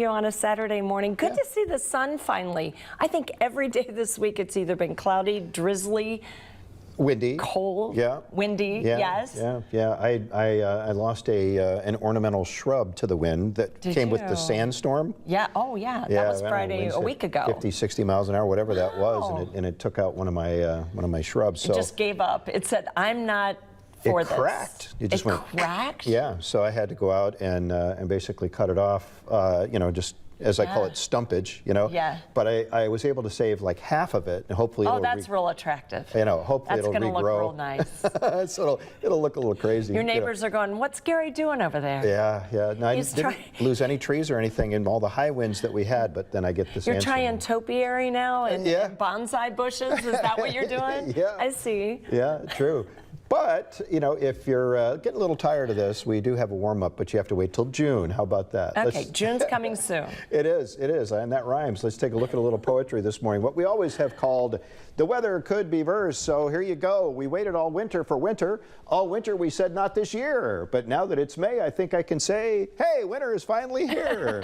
You on a Saturday morning. Good to see the sun finally. I think every day this week it's either been cloudy, drizzly, windy, cold, windy. Yeah, yes. Yeah. I lost an ornamental shrub to the wind that came with the sandstorm. Yeah. Oh, yeah. That was Friday a week ago. 50, 60 miles an hour, whatever that was, and it took out one of my shrubs. So it just gave up. It said, "I'm not." For it cracked. It just went cracked. Yeah, so I had to go out and basically cut it off. Just as I call it, stumpage. Yeah. But I was able to save like half of it, and hopefully. Oh, that's real attractive. Hopefully it'll regrow. That's going to look real nice. So it'll look a little crazy. Your neighbors are going, "What's Gary doing over there?" Yeah. No, I didn't lose any trees or anything in all the high winds that we had, but then I get this. You're trying topiary now and bonsai bushes. Is that what you're doing? Yeah. I see. Yeah, true. But, if you're getting a little tired of this, we do have a warm-up, but you have to wait till June. How about that? Okay, June's coming soon. It is, and that rhymes. Let's take a look at a little poetry this morning. What we always have called the weather could be verse, so here you go. We waited all winter for winter. All winter we said not this year, but now that it's May, I think I can say, hey, winter is finally here.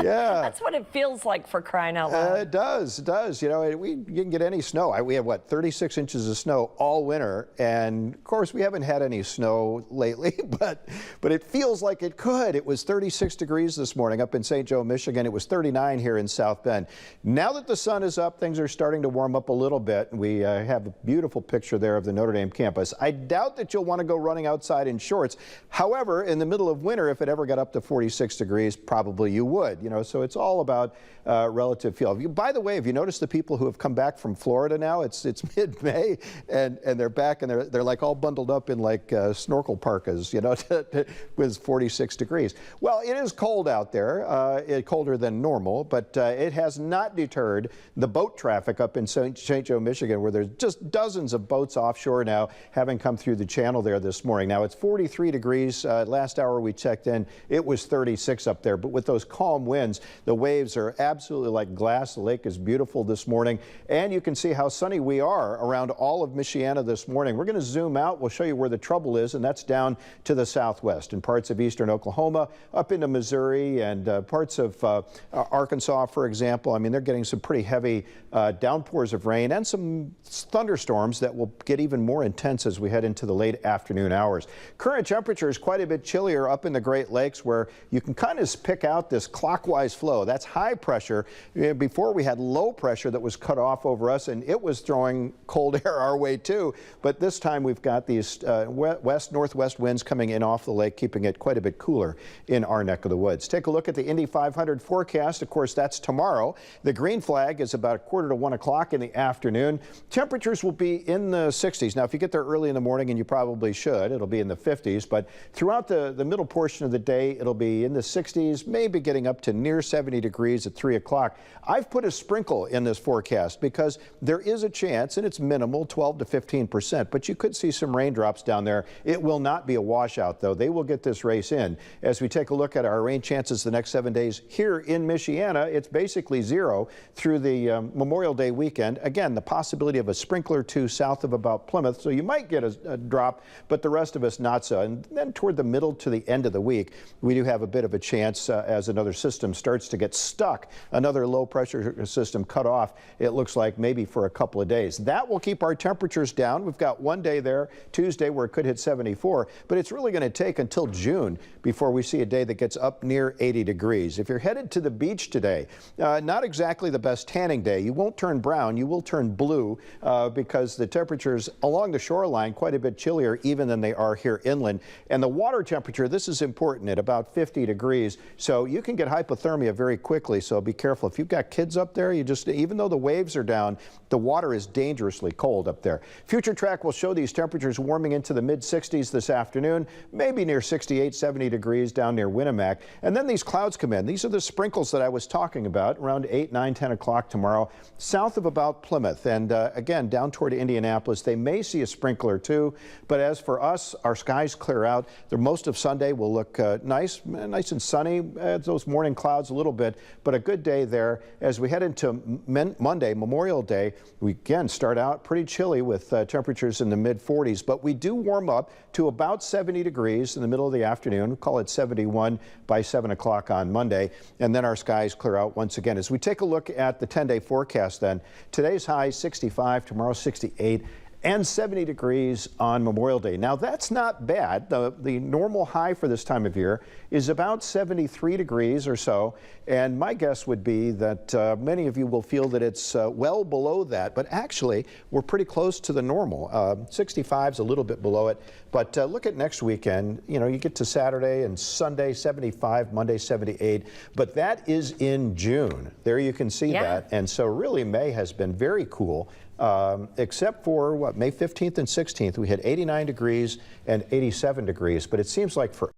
Yeah. That's what it feels like, for crying out loud. It does. You can get any snow. We have, 36 inches of snow all winter, and of course we haven't had any snow lately, but it feels like it could. It was 36 degrees this morning up in St. Joe, Michigan. It was 39 here in South Bend. Now that the sun is up, things are starting to warm up a little bit. We have a beautiful picture there of the Notre Dame campus. I doubt that you'll want to go running outside in shorts. However, in the middle of winter, if it ever got up to 46 degrees, probably you would. So it's all about relative feel. By the way, have you noticed the people who have come back from Florida now? It's mid-May, and they're back, and they're like all bundled up in like snorkel parkas, with 46 degrees. Well, it is cold out there, colder than normal, but it has not deterred the boat traffic up in St. Joe, Michigan, where there's just dozens of boats offshore now, having come through the channel there this morning. Now it's 43 degrees. Last hour we checked in, it was 36 up there, but with those calm winds, the waves are absolutely like glass. The lake is beautiful this morning, and you can see how sunny we are around all of Michiana this morning. We're going to zoom out. We'll show you where the trouble is, and that's down to the southwest in parts of eastern Oklahoma, up into Missouri, and parts of Arkansas, for example. I mean, they're getting some pretty heavy downpours of rain and some thunderstorms that will get even more intense as we head into the late afternoon hours. Current temperature is quite a bit chillier up in the Great Lakes, where you can kind of pick out this clockwise flow. That's high pressure. Before we had low pressure that was cut off over us, and it was throwing cold air our way too. But this time we've got these west-northwest winds coming in off the lake, keeping it quite a bit cooler in our neck of the woods. Take a look at the Indy 500 forecast. Of course, that's tomorrow. The green flag is about 1:45 to 1 o'clock in the afternoon. Temperatures will be in the 60s. Now, if you get there early in the morning, and you probably should, it'll be in the 50s. But throughout the middle portion of the day, it'll be in the 60s, maybe getting up to near 70 degrees at 3 o'clock. I've put a sprinkle in this forecast because there is a chance, and it's minimal, 12 to 15%, but you could see some raindrops down there. It will not be a washout, though. They will get this race in. As we take a look at our rain chances the next 7 days here in Michiana, it's basically zero through the Memorial Day weekend. Again, the possibility of a sprinkler or two south of about Plymouth, so you might get a drop, but the rest of us not so. And then toward the middle to the end of the week, we do have a bit of a chance as another system starts to get stuck, another low pressure system cut off, it looks like maybe for a couple of days. That will keep our temperatures down. We've got one day there, Tuesday, where it could hit 74, but it's really going to take until June before we see a day that gets up near 80 degrees. If you're headed to the beach today, not exactly the best tanning day. You won't turn brown, you will turn blue because the temperatures along the shoreline quite a bit chillier even than they are here inland. And the water temperature, this is important, at about 50 degrees, so you can get hypothermia very quickly, so be careful. If you've got kids up there, even though the waves are down, the water is dangerously cold up there. Future Track will show these temperatures warming into the mid-60s this afternoon, maybe near 68, 70 degrees down near Winnemac. And then these clouds come in. These are the sprinkles that I was talking about around 8, 9, 10 o'clock tomorrow, south of about Plymouth. And again, down toward Indianapolis, they may see a sprinkler too. But as for us, our skies clear out. Most of Sunday will look nice and sunny. Those morning in clouds a little bit, but a good day there. As we head into Monday, Memorial Day, we again start out pretty chilly with temperatures in the mid-40s, but we do warm up to about 70 degrees in the middle of the afternoon. We'll call it 71 by 7 o'clock on Monday, and then our skies clear out once again. As we take a look at the 10-day forecast then, today's high 65, tomorrow 68, and 70 degrees on Memorial Day. Now that's not bad. The normal high for this time of year is about 73 degrees or so, and my guess would be that many of you will feel that it's well below that, but actually we're pretty close to the normal. 65 is a little bit below it, but look at next weekend. You know, you get to Saturday and Sunday 75, Monday 78, but that is in June. There you can see that, and so really May has been very cool. Except for May 15th and 16th, we had 89 degrees and 87 degrees, but it seems like for